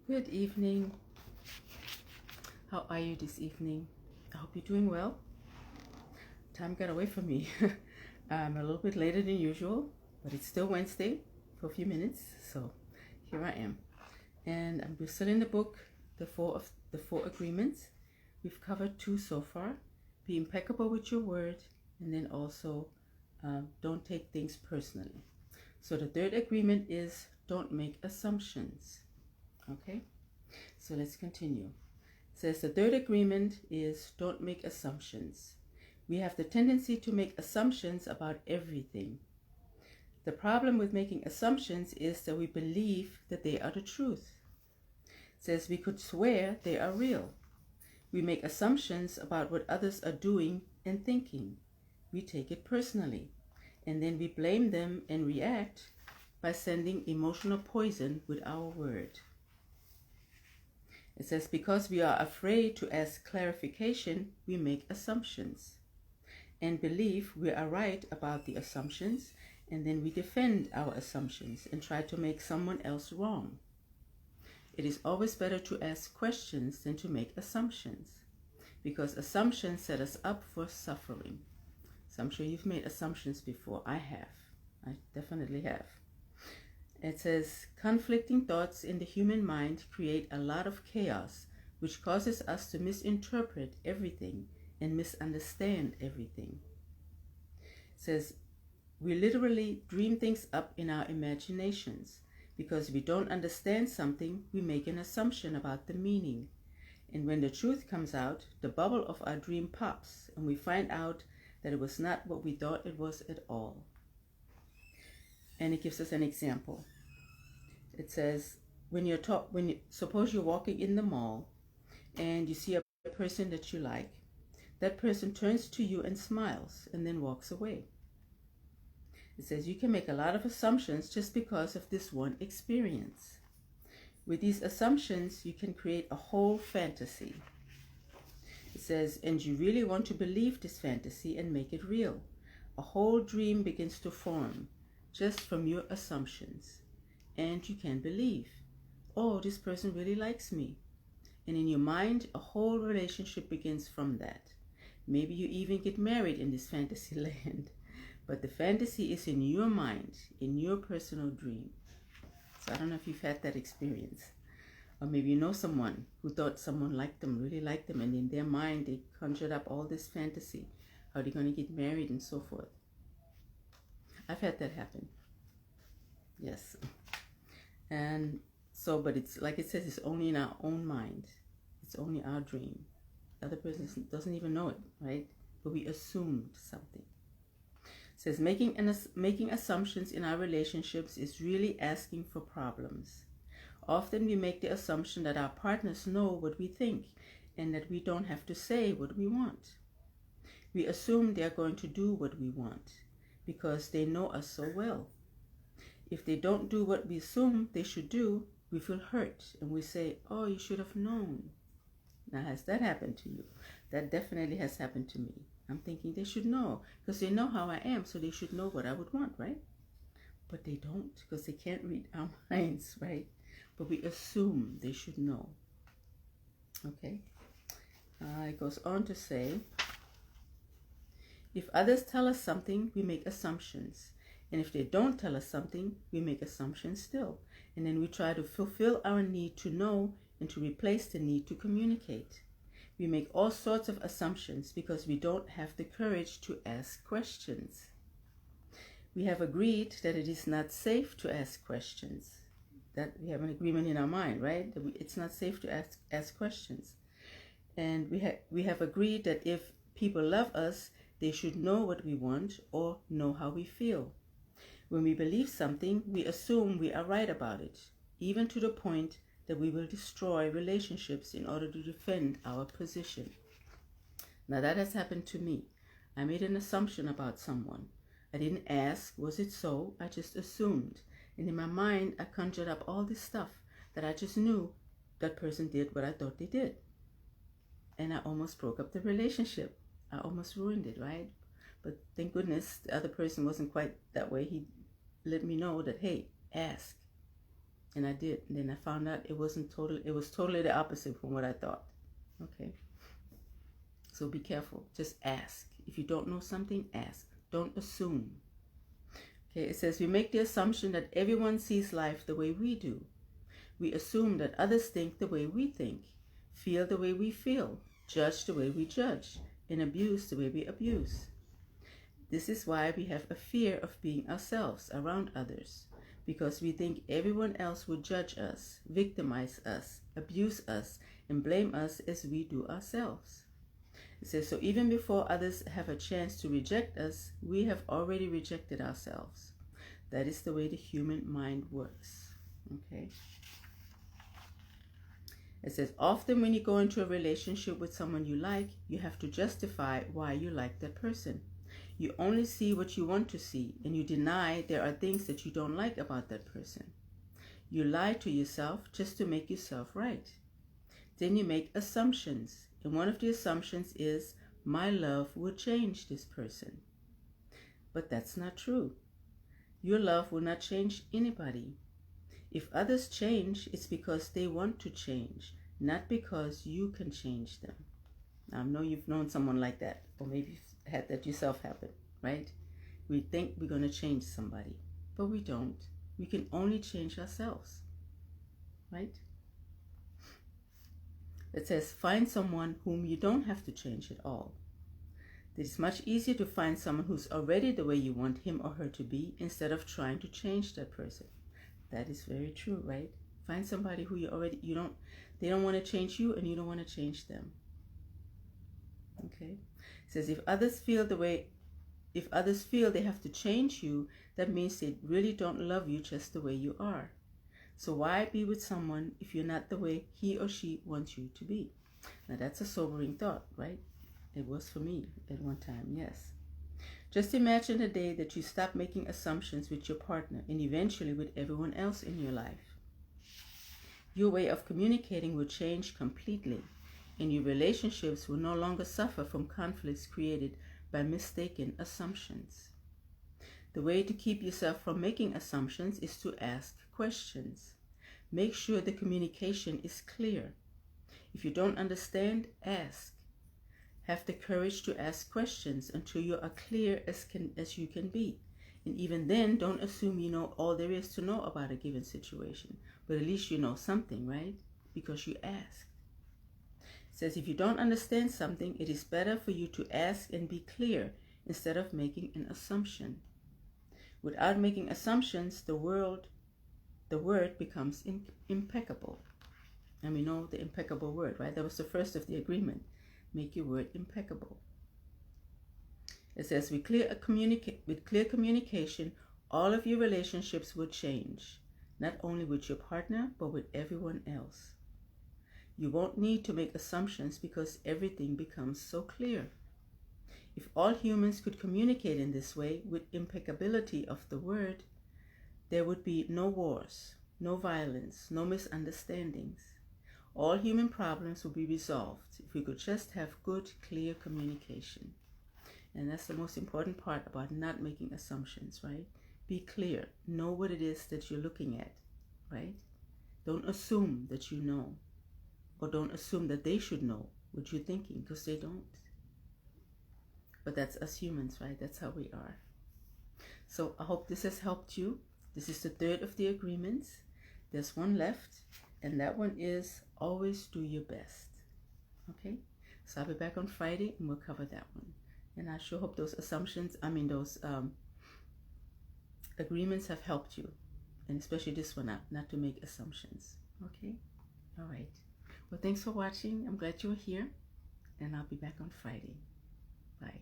Good evening. How are you this evening? I hope you're doing well. Time got away from me. I'm a little bit later than usual, but it's still Wednesday for a few minutes, so here I am. And we're still in the book, the four agreements. We've covered 2 so far. Be impeccable with your word, and then also don't take things personally. So the 3rd agreement is don't make assumptions. Okay, so let's continue. It says the 3rd agreement is don't make assumptions. We have the tendency to make assumptions about everything. The problem with making assumptions is that we believe that they are the truth. It says we could swear they are real. We make assumptions about what others are doing and thinking. We take it personally, and then we blame them and react by sending emotional poison with our word. It says because we are afraid to ask clarification, we make assumptions and believe we are right about the assumptions, and then we defend our assumptions and try to make someone else wrong. It is always better to ask questions than to make assumptions, because assumptions set us up for suffering. So I'm sure you've made assumptions before. I have. I definitely have. It says, conflicting thoughts in the human mind create a lot of chaos, which causes us to misinterpret everything and misunderstand everything. It says, we literally dream things up in our imaginations. Because we don't understand something, we make an assumption about the meaning. And when the truth comes out, the bubble of our dream pops, and we find out that it was not what we thought it was at all. And it gives us an example. It says, suppose you're walking in the mall and you see a person that you like. That person turns to you and smiles and then walks away. It says you can make a lot of assumptions just because of this one experience. With these assumptions, you can create a whole fantasy. It says, and you really want to believe this fantasy and make it real. A whole dream begins to form just from your assumptions. And you can believe, oh, this person really likes me. And in your mind, a whole relationship begins from that. Maybe you even get married in this fantasy land. But the fantasy is in your mind, in your personal dream. So I don't know if you've had that experience. Or maybe you know someone who thought someone liked them, really liked them, and in their mind they conjured up all this fantasy, how they're going to get married and so forth. I've had that happen. Yes. And so, but it's like it says, it's only in our own mind. It's only our dream. The other person doesn't even know it, right? But we assumed something. It says making assumptions in our relationships is really asking for problems. Often we make the assumption that our partners know what we think and that we don't have to say what we want. We assume they are going to do what we want because they know us so well. If they don't do what we assume they should do, we feel hurt and we say, oh, you should have known. Now, has that happened to you? That definitely has happened to me. I'm thinking they should know because they know how I am, so they should know what I would want, right? But they don't because they can't read our minds, right? But we assume they should know. Okay? It goes on to say, if others tell us something, we make assumptions. And if they don't tell us something, we make assumptions still. And then we try to fulfill our need to know and to replace the need to communicate. We make all sorts of assumptions because we don't have the courage to ask questions. We have agreed that it is not safe to ask questions. That we have an agreement in our mind, right? That it's not safe to ask questions. And we have agreed that if people love us, they should know what we want or know how we feel. When we believe something, we assume we are right about it, even to the point that we will destroy relationships in order to defend our position. Now that has happened to me. I made an assumption about someone. I didn't ask, was it so? I just assumed. And in my mind, I conjured up all this stuff that I just knew that person did what I thought they did. And I almost broke up the relationship. I almost ruined it, right? But thank goodness the other person wasn't quite that way. He let me know that, hey, ask. And I did. And then I found out it was totally the opposite from what I thought. Okay. So be careful. Just ask. If you don't know something, ask. Don't assume. Okay, it says we make the assumption that everyone sees life the way we do. We assume that others think the way we think, feel the way we feel, judge the way we judge, and abuse the way we abuse. This is why we have a fear of being ourselves around others, because we think everyone else will judge us, victimize us, abuse us, and blame us as we do ourselves. It says, so even before others have a chance to reject us, we have already rejected ourselves. That is the way the human mind works. Okay. It says, often when you go into a relationship with someone you like, you have to justify why you like that person. You only see what you want to see, and you deny there are things that you don't like about that person. You lie to yourself just to make yourself right. Then you make assumptions, and one of the assumptions is, my love will change this person. But that's not true. Your love will not change anybody. If others change, it's because they want to change, not because you can change them. Now, I know you've known someone like that, or maybe you've had that yourself happen, right? We think we're going to change somebody, but we don't. We can only change ourselves, right? It says, find someone whom you don't have to change at all. It's much easier to find someone who's already the way you want him or her to be instead of trying to change that person. That is very true, right? Find somebody who they don't want to change you and you don't want to change them. Okay? It says if others feel they have to change you, that means they really don't love you just the way you are. So why be with someone if you're not the way he or she wants you to be? Now that's a sobering thought, right? It was for me at one time, yes. Just imagine the day that you stop making assumptions with your partner and eventually with everyone else in your life. Your way of communicating will change completely, and your relationships will no longer suffer from conflicts created by mistaken assumptions. The way to keep yourself from making assumptions is to ask questions. Make sure the communication is clear. If you don't understand, ask. Have the courage to ask questions until you are clear as you can be. And even then, don't assume you know all there is to know about a given situation. But at least you know something, right? Because you asked. It says if you don't understand something, it is better for you to ask and be clear instead of making an assumption. Without making assumptions, the word becomes impeccable. And we know the impeccable word, right? That was the first of the agreement. Make your word impeccable. It says with clear communication, all of your relationships will change, not only with your partner, but with everyone else. You won't need to make assumptions because everything becomes so clear. If all humans could communicate in this way with impeccability of the word, there would be no wars, no violence, no misunderstandings. All human problems will be resolved if we could just have good, clear communication. And that's the most important part about not making assumptions, right? Be clear. Know what it is that you're looking at, right? Don't assume that you know, or don't assume that they should know what you're thinking, because they don't. But that's us humans, right? That's how we are. So I hope this has helped you. This is the third of the agreements. There's one left, and that one is always do your best. Okay? So I'll be back on Friday and we'll cover that one. And I sure hope those agreements have helped you. And especially this one, not to make assumptions. Okay? All right. Well, thanks for watching. I'm glad you're here. And I'll be back on Friday. Bye.